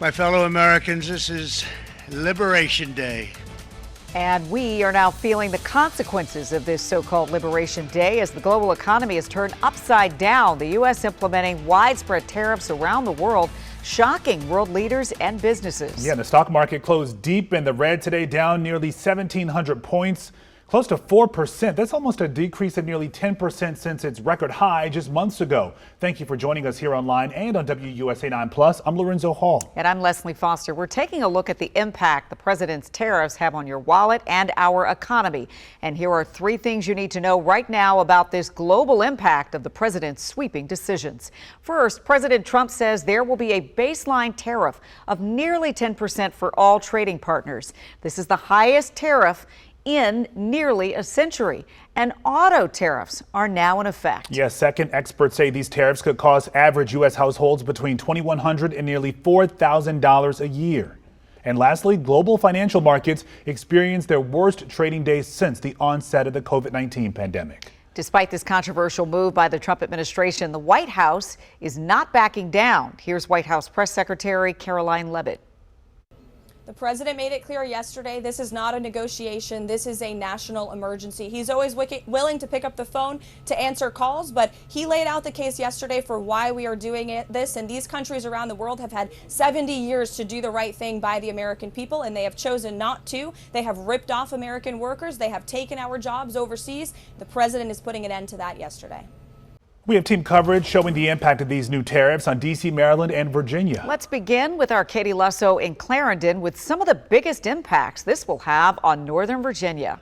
My fellow Americans, this is Liberation Day. And we are now feeling the consequences of this so-called Liberation Day as the global economy is turned upside down. The U.S. implementing widespread tariffs around the world, shocking world leaders and businesses. Yeah, the stock market closed deep in the red today, down nearly 1,700 points. Close to 4%. That's almost a decrease of nearly 10% since its record high just months ago. Thank you for joining us here online and on WUSA 9+. I'm Lorenzo Hall. And I'm Leslie Foster. We're taking a look at the impact the president's tariffs have on your wallet and our economy. And here are 3 things you need to know right now about this global impact of the president's sweeping decisions. First, President Trump says there will be a baseline tariff of nearly 10% for all trading partners. This is the highest tariff in nearly a century, and auto tariffs are now in effect. Yes, second, experts say these tariffs could cost average U.S. households between $2,100 and nearly $4,000 a year. And lastly, global financial markets experienced their worst trading days since the onset of the COVID-19 pandemic. Despite this controversial move by the Trump administration, the White House is not backing down. Here's White House Press Secretary Caroline Leavitt. The president made it clear yesterday this is not a negotiation. This is a national emergency. He's always willing to pick up the phone to answer calls, but he laid out the case yesterday for why we are doing this. And these countries around the world have had 70 years to do the right thing by the American people, and they have chosen not to. They have ripped off American workers. They have taken our jobs overseas. The president is putting an end to that yesterday. We have team coverage showing the impact of these new tariffs on D.C., Maryland, and Virginia. Let's begin with our Katie Lusso in Clarendon with some of the biggest impacts this will have on Northern Virginia.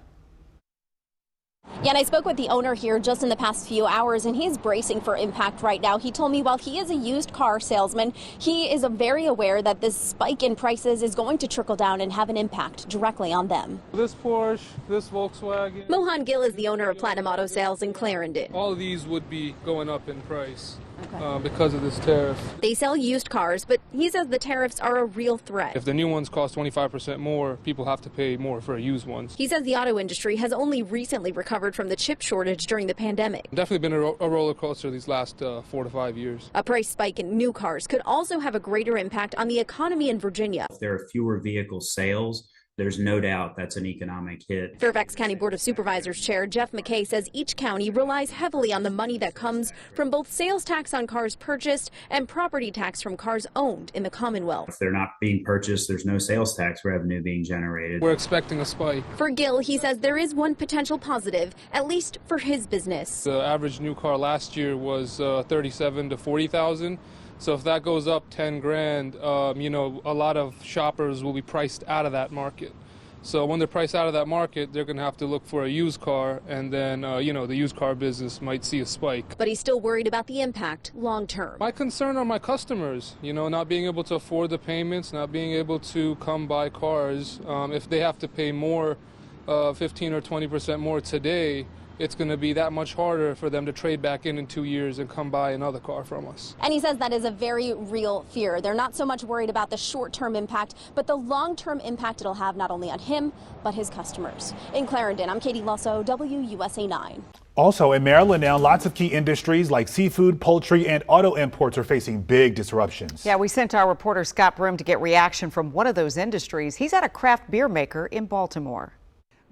Yeah, and I spoke with the owner here just in the past few hours, and he's bracing for impact right now. He told me while he is a used car salesman, he is very aware that this spike in prices is going to trickle down and have an impact directly on them. This Porsche, this Volkswagen. Mohan Gill is the owner of Platinum Auto Sales in Clarendon. All of these would be going up in price. Because of this tariff. They sell used cars, but he says the tariffs are a real threat. If the new ones cost 25% more, people have to pay more for used ones. He says the auto industry has only recently recovered from the chip shortage during the pandemic. Definitely been a roller coaster these last 4 to 5 years. A price spike in new cars could also have a greater impact on the economy in Virginia. If there are fewer vehicle sales, there's no doubt that's an economic hit. Fairfax County Board of Supervisors Chair Jeff McKay says each county relies heavily on the money that comes from both sales tax on cars purchased and property tax from cars owned in the Commonwealth. If they're not being purchased, there's no sales tax revenue being generated. We're expecting a spike. For Gill, he says there is one potential positive, at least for his business. The average new car last year was 37 to 40,000. So if that goes up 10 grand, you know, a lot of shoppers will be priced out of that market. So when they're priced out of that market, they're going to have to look for a used car, and then, you know, the used car business might see a spike. But he's still worried about the impact long term. My concern are my customers, you know, not being able to afford the payments, not being able to come buy cars. If they have to pay more, 15 or 20% more today, it's going to be that much harder for them to trade back in 2 years and come buy another car from us. And he says that is a very real fear. They're not so much worried about the short-term impact, but the long-term impact it'll have not only on him, but his customers. In Clarendon, I'm Katie Lusso, WUSA 9. Also in Maryland now, lots of key industries like seafood, poultry, and auto imports are facing big disruptions. Yeah, we sent our reporter Scott Broom to get reaction from one of those industries. He's at a craft beer maker in Baltimore.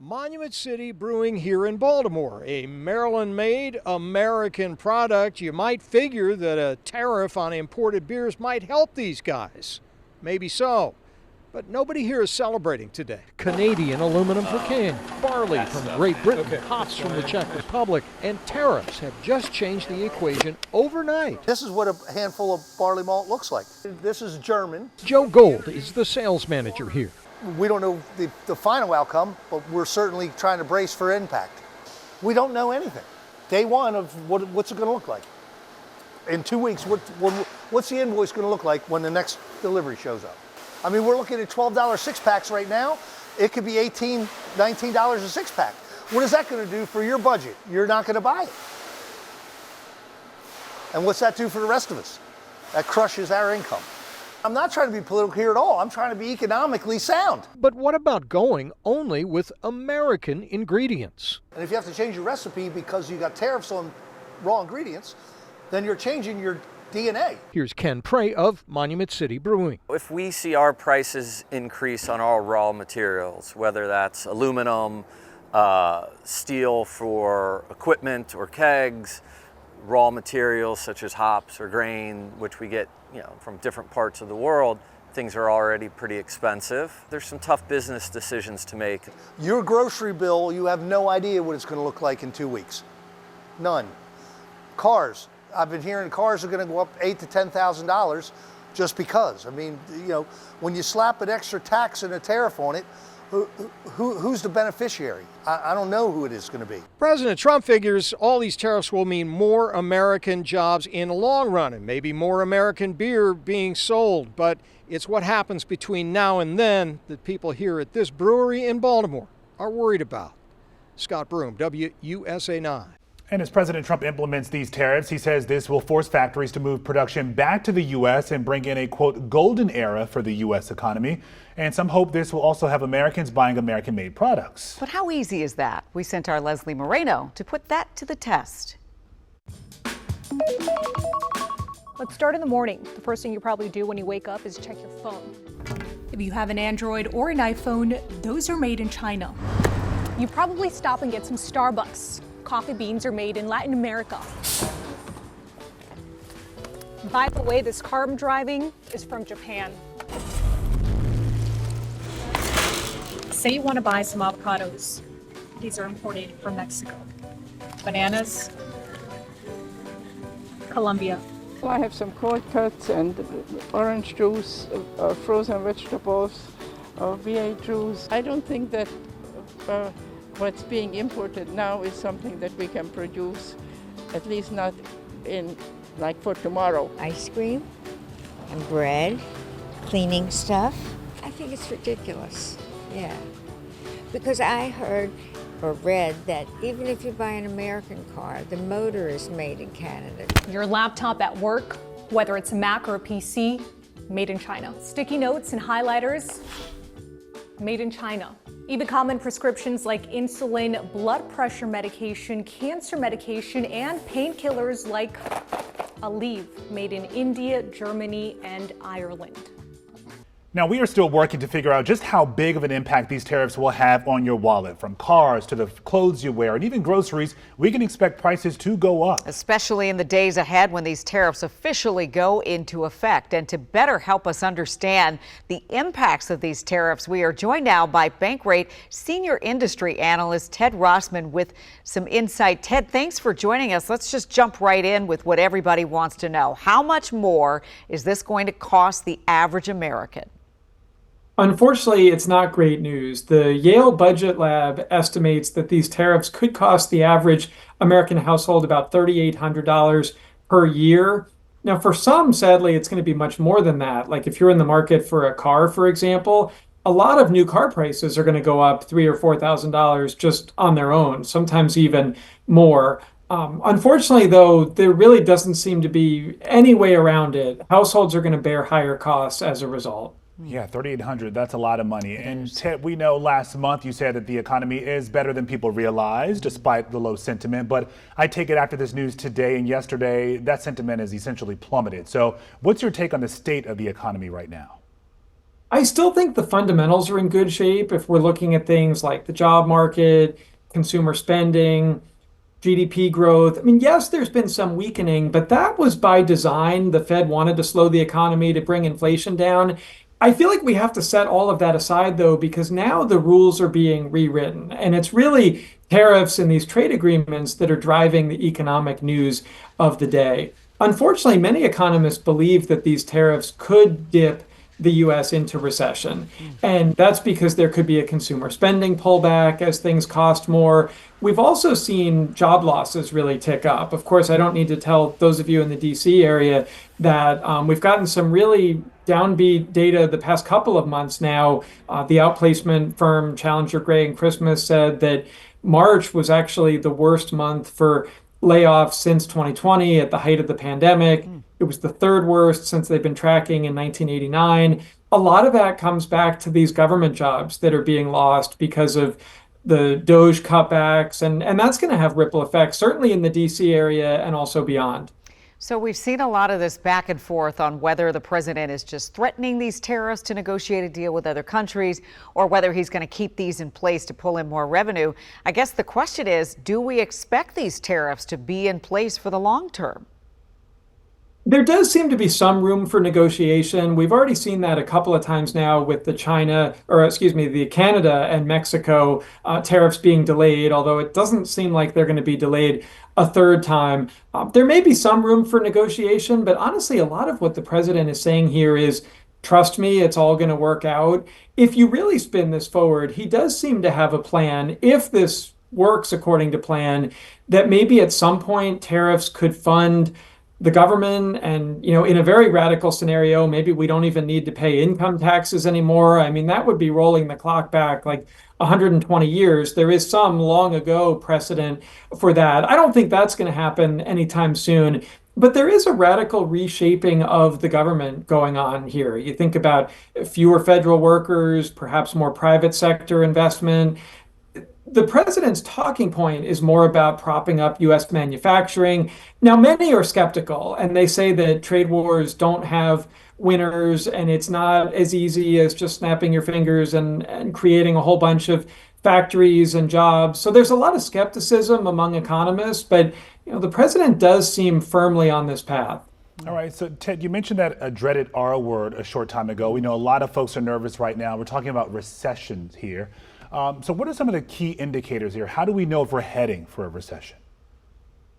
Monument City Brewing here in Baltimore, a Maryland-made American product. You might figure that a tariff on imported beers might help these guys. Maybe so. But nobody here is celebrating today. Canadian aluminum for King, barley from Great Britain, hops from the Czech Republic, and tariffs have just changed the equation overnight. This is what a handful of barley malt looks like. This is German. Joe Gold is the sales manager here. We don't know the final outcome, but we're certainly trying to brace for impact. We don't know anything. Day one of what's it going to look like. In 2 weeks, what's the invoice going to look like when the next delivery shows up? I mean, we're looking at $12 six-packs right now. It could be $18, $19 a six-pack. What is that going to do for your budget? You're not going to buy it. And what's that do for the rest of us? That crushes our income. I'm not trying to be political here at all. I'm trying to be economically sound. But what about going only with American ingredients? And if you have to change your recipe because you got tariffs on raw ingredients, then you're changing your DNA. Here's Ken Prey of Monument City Brewing. If we see our prices increase on all raw materials, whether that's aluminum, steel for equipment or kegs, raw materials such as hops or grain, which we get from different parts of the world, things are already pretty expensive. There's some tough business decisions to make. Your grocery bill, you have no idea what it's going to look like in 2 weeks. None. Cars. I've been hearing cars are going to go up $8,000 to $10,000 just because. I mean, when you slap an extra tax and a tariff on it, who's the beneficiary? I don't know who it is going to be. President Trump figures all these tariffs will mean more American jobs in the long run and maybe more American beer being sold. But it's what happens between now and then that people here at this brewery in Baltimore are worried about. Scott Broom, WUSA 9. And as President Trump implements these tariffs, he says this will force factories to move production back to the U.S. and bring in a, quote, golden era for the U.S. economy. And some hope this will also have Americans buying American-made products. But how easy is that? We sent our Leslie Moreno to put that to the test. Let's start in the morning. The first thing you probably do when you wake up is check your phone. If you have an Android or an iPhone, those are made in China. You probably stop and get some Starbucks. Coffee beans are made in Latin America. By the way, this car I'm driving is from Japan. Say you want to buy some avocados. These are imported from Mexico. Bananas, Colombia. I have some cold cuts and orange juice, frozen vegetables, V8 juice. I don't think that what's being imported now is something that we can produce, at least not in, like, for tomorrow. Ice cream and bread, cleaning stuff. I think it's ridiculous, yeah. Because I heard or read that even if you buy an American car, the motor is made in Canada. Your laptop at work, whether it's a Mac or a PC, made in China. Sticky notes and highlighters, made in China. Even common prescriptions like insulin, blood pressure medication, cancer medication, and painkillers like Aleve, made in India, Germany, and Ireland. Now, we are still working to figure out just how big of an impact these tariffs will have on your wallet. From cars to the clothes you wear and even groceries, we can expect prices to go up. Especially in the days ahead when these tariffs officially go into effect. And to better help us understand the impacts of these tariffs, we are joined now by Bankrate Senior Industry Analyst Ted Rossman with some insight. Ted, thanks for joining us. Let's just jump right in with what everybody wants to know. How much more is this going to cost the average American? Unfortunately, it's not great news. The Yale Budget Lab estimates that these tariffs could cost the average American household about $3,800 per year. Now, for some, sadly, it's going to be much more than that. Like if you're in the market for a car, for example, a lot of new car prices are going to go up $3,000 or $4,000 just on their own, sometimes even more. Unfortunately, though, there really doesn't seem to be any way around it. Households are going to bear higher costs as a result. Yeah, $3,800, that's a lot of money. And Ted, we know last month you said that the economy is better than people realize, despite the low sentiment. But I take it after this news today and yesterday, that sentiment has essentially plummeted. So what's your take on the state of the economy right now? I still think the fundamentals are in good shape if we're looking at things like the job market, consumer spending, GDP growth. I mean, yes, there's been some weakening, but that was by design. The Fed wanted to slow the economy to bring inflation down. I feel like we have to set all of that aside, though, because now the rules are being rewritten. And it's really tariffs and these trade agreements that are driving the economic news of the day. Unfortunately, many economists believe that these tariffs could dip the U.S. into recession. And that's because there could be a consumer spending pullback as things cost more. We've also seen job losses really tick up. Of course, I don't need to tell those of you in the D.C. area that we've gotten some really downbeat data the past couple of months now. The outplacement firm Challenger Gray and Christmas said that March was actually the worst month for layoffs since 2020 at the height of the pandemic. It was the third worst since they've been tracking in 1989. A lot of that comes back to these government jobs that are being lost because of the DOGE cutbacks, and that's going to have ripple effects, certainly in the DC area and also beyond. So we've seen a lot of this back and forth on whether the president is just threatening these tariffs to negotiate a deal with other countries or whether he's going to keep these in place to pull in more revenue. I guess the question is, do we expect these tariffs to be in place for the long term? There does seem to be some room for negotiation. We've already seen that a couple of times now with the the Canada and Mexico tariffs being delayed, although it doesn't seem like they're going to be delayed a third time. There may be some room for negotiation, but honestly, a lot of what the president is saying here is, trust me, it's all going to work out. If you really spin this forward, he does seem to have a plan, if this works according to plan, that maybe at some point tariffs could fund the government, and in a very radical scenario, maybe we don't even need to pay income taxes anymore. I mean, that would be rolling the clock back like 120 years. There is some long ago precedent for that. I don't think that's going to happen anytime soon. But there is a radical reshaping of the government going on here. You think about fewer federal workers, perhaps more private sector investment. The president's talking point is more about propping up U.S. manufacturing. Now, many are skeptical, and they say that trade wars don't have winners, and it's not as easy as just snapping your fingers and creating a whole bunch of factories and jobs. So there's a lot of skepticism among economists, but the president does seem firmly on this path. All right, so Ted, you mentioned that dreaded R word a short time ago. We know a lot of folks are nervous right now. We're talking about recessions here. So what are some of the key indicators here? How do we know if we're heading for a recession?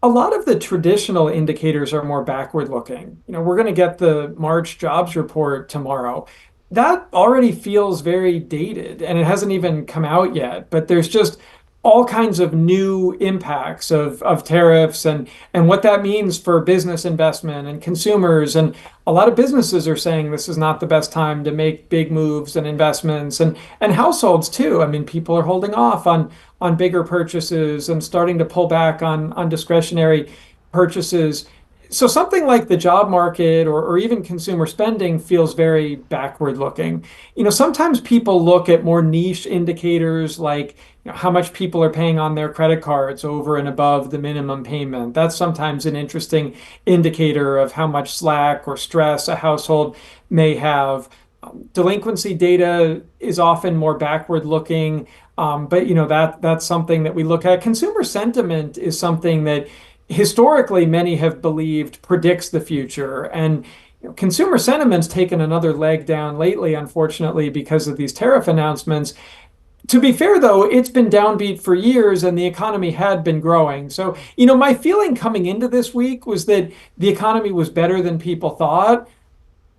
A lot of the traditional indicators are more backward looking. We're going to get the March jobs report tomorrow. That already feels very dated, and it hasn't even come out yet, but there's just all kinds of new impacts of tariffs and what that means for business investment and consumers. And a lot of businesses are saying this is not the best time to make big moves and investments, and households too. I mean, people are holding off on bigger purchases and starting to pull back on discretionary purchases. So something like the job market or even consumer spending feels very backward looking. Sometimes people look at more niche indicators like how much people are paying on their credit cards over and above the minimum payment. That's sometimes an interesting indicator of how much slack or stress a household may have. Delinquency data is often more backward looking, but that's something that we look at. Consumer sentiment is something that historically many have believed predicts the future, and consumer sentiment's taken another leg down lately, unfortunately, because of these tariff announcements. To be fair, though, it's been downbeat for years and the economy had been growing. So, my feeling coming into this week was that the economy was better than people thought.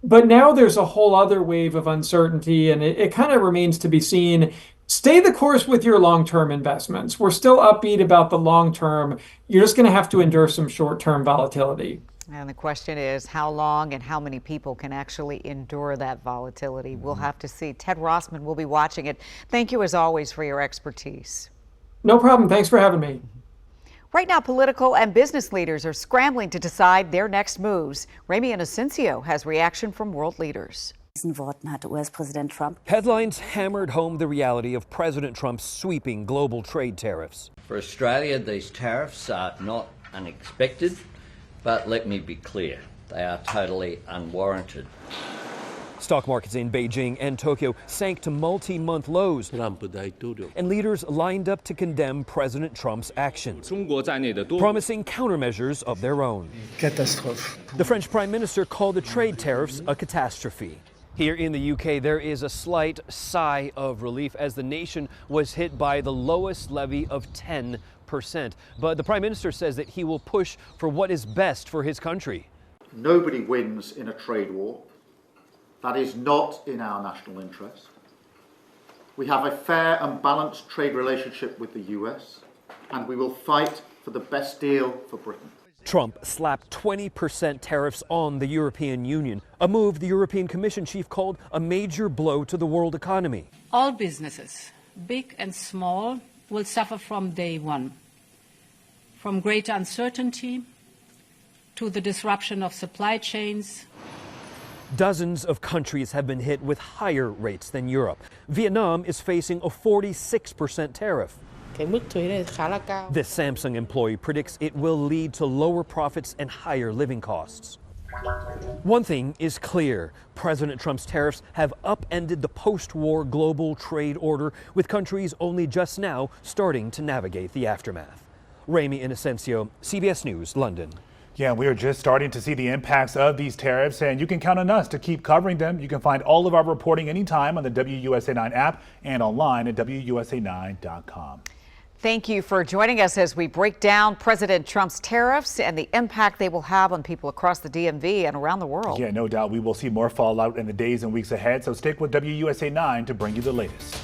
But now there's a whole other wave of uncertainty, and it kind of remains to be seen. Stay the course with your long-term investments. We're still upbeat about the long term. You're just going to have to endure some short-term volatility. And the question is how long and how many people can actually endure that volatility. We'll have to see. Ted Rossman will be watching it. Thank you, as always, for your expertise. No problem. Thanks for having me. Right now, political and business leaders are scrambling to decide their next moves. Ramy Inocencio has reaction from world leaders. Headlines hammered home the reality of President Trump's sweeping global trade tariffs. For Australia, these tariffs are not unexpected, but let me be clear, they are totally unwarranted. Stock markets in Beijing and Tokyo sank to multi-month lows, and leaders lined up to condemn President Trump's actions, promising countermeasures of their own. The French Prime Minister called the trade tariffs a catastrophe. Here in the UK, there is a slight sigh of relief as the nation was hit by the lowest levy of 10%. But the Prime Minister says that he will push for what is best for his country. Nobody wins in a trade war. That is not in our national interest. We have a fair and balanced trade relationship with the US, and we will fight for the best deal for Britain. Trump slapped 20% tariffs on the European Union, a move the European Commission chief called a major blow to the world economy. All businesses, big and small, will suffer from day one. From greater uncertainty to the disruption of supply chains. Dozens of countries have been hit with higher rates than Europe. Vietnam is facing a 46% tariff. This Samsung employee predicts it will lead to lower profits and higher living costs. One thing is clear. President Trump's tariffs have upended the post-war global trade order, with countries only just now starting to navigate the aftermath. Ramy Inocencio, CBS News, London. Yeah, we are just starting to see the impacts of these tariffs, and you can count on us to keep covering them. You can find all of our reporting anytime on the WUSA9 app and online at WUSA9.com. Thank you for joining us as we break down President Trump's tariffs and the impact they will have on people across the DMV and around the world. Yeah, no doubt we will see more fallout in the days and weeks ahead, so stick with WUSA9 to bring you the latest.